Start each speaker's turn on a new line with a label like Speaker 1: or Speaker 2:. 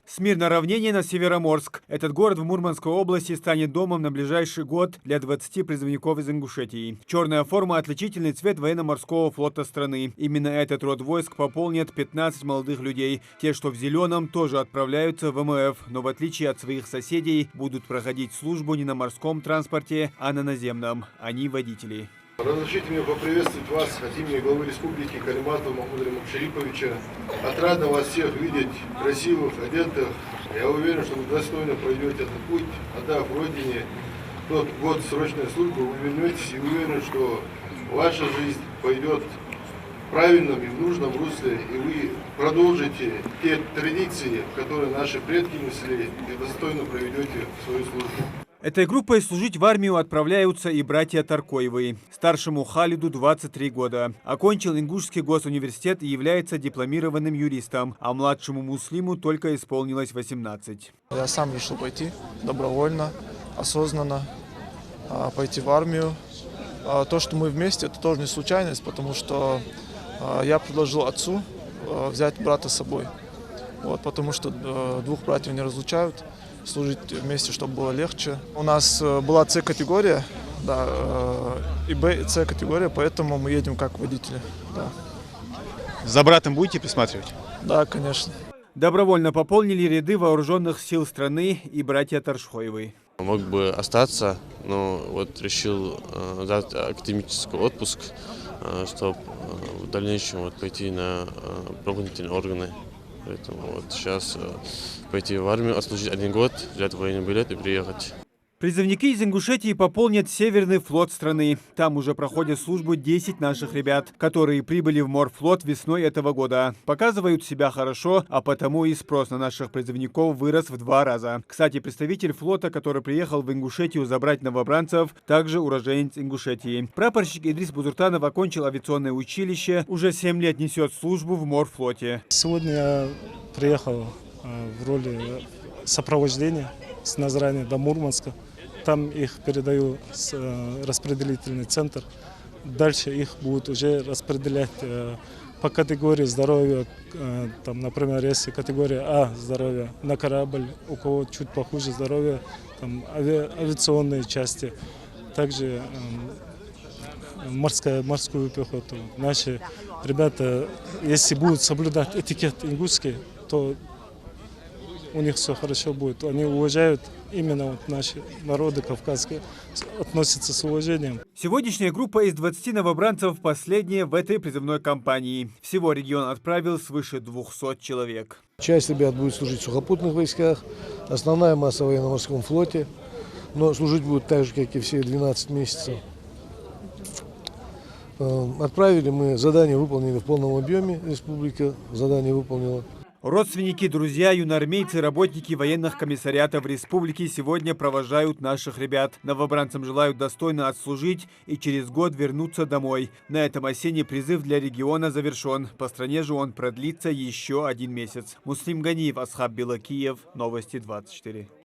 Speaker 1: С мир на равнение на Североморск. Этот город в Мурманской области станет домом на ближайший год для 20 призывников из Ингушетии. Черная форма – отличительный цвет военно-морского флота страны. Именно этот род войск пополнит 15 молодых людей. Те, что в зеленом, тоже отправляются в ВМФ, но в отличие от своих соседей, будут проходить службу не на морском транспорте, а на наземном. Они водители.
Speaker 2: Разрешите мне поприветствовать вас от имени главы республики Калиматова Махмуда Мукшариповича. Отрадно вас всех видеть красивых, одетых. Я уверен, что вы достойно пройдете этот путь, отдав Родине тот год срочной службы. Вы вернетесь и уверен, что ваша жизнь пойдет в правильном и в нужном русле, и вы продолжите те традиции, которые наши предки несли, и достойно проведете свою службу.
Speaker 1: Этой группой служить в армию отправляются и братья Таркоевы. Старшему Халиду 23 года. Окончил Ингушский госуниверситет и является дипломированным юристом, а младшему Муслиму только исполнилось 18.
Speaker 3: Я сам решил пойти добровольно, осознанно, пойти в армию. То, что мы вместе, это тоже не случайность, потому что я предложил отцу взять брата с собой. Потому что двух братьев не разлучают. Служить вместе, чтобы было легче. У нас была С-категория, да, и Б, и С-категория, поэтому мы едем как водители. Да.
Speaker 4: За братом будете присматривать?
Speaker 3: Да, конечно.
Speaker 1: Добровольно пополнили ряды вооруженных сил страны и братья Таршхоевы.
Speaker 5: Мог бы остаться, но решил дать академический отпуск, чтобы в дальнейшем пойти на правоохранительные органы. Поэтому сейчас пойти в армию, отслужить 1 год, взять военный билет и приехать.
Speaker 1: Призывники из Ингушетии пополнят Северный флот страны. Там уже проходят службу 10 наших ребят, которые прибыли в морфлот весной этого года. Показывают себя хорошо, а потому и спрос на наших призывников вырос в 2 раза. Кстати, представитель флота, который приехал в Ингушетию забрать новобранцев, также уроженец Ингушетии. Прапорщик Идрис Бузуртанов окончил авиационное училище, уже 7 лет несет службу в морфлоте.
Speaker 6: Сегодня я приехал в роли сопровождения с Назрани до Мурманска. Там их передаю в распределительный центр. Дальше их будут уже распределять по категории здоровья. Там, например, если категория А здоровья на корабль, у кого чуть похуже здоровье, там авиационные части. Также морскую пехоту. Наши ребята, если будут соблюдать этикет ингушский, то у них все хорошо будет. Они уважают именно наши народы кавказские, относятся с уважением.
Speaker 1: Сегодняшняя группа из 20 новобранцев последняя в этой призывной кампании. Всего регион отправил свыше 200 человек.
Speaker 7: Часть ребят будет служить в сухопутных войсках, основная масса в военно-морском флоте, но служить будут так же, как и все 12 месяцев. Отправили мы, задание выполнили в полном объеме, республика задание выполнила.
Speaker 1: Родственники, друзья, юноармейцы, работники военных комиссариатов республики сегодня провожают наших ребят. Новобранцам желают достойно отслужить и через год вернуться домой. На этом осенний призыв для региона завершен. По стране же он продлится еще 1 месяц. Муслим Ганиев, Асхаб Белакиев, Новости 24.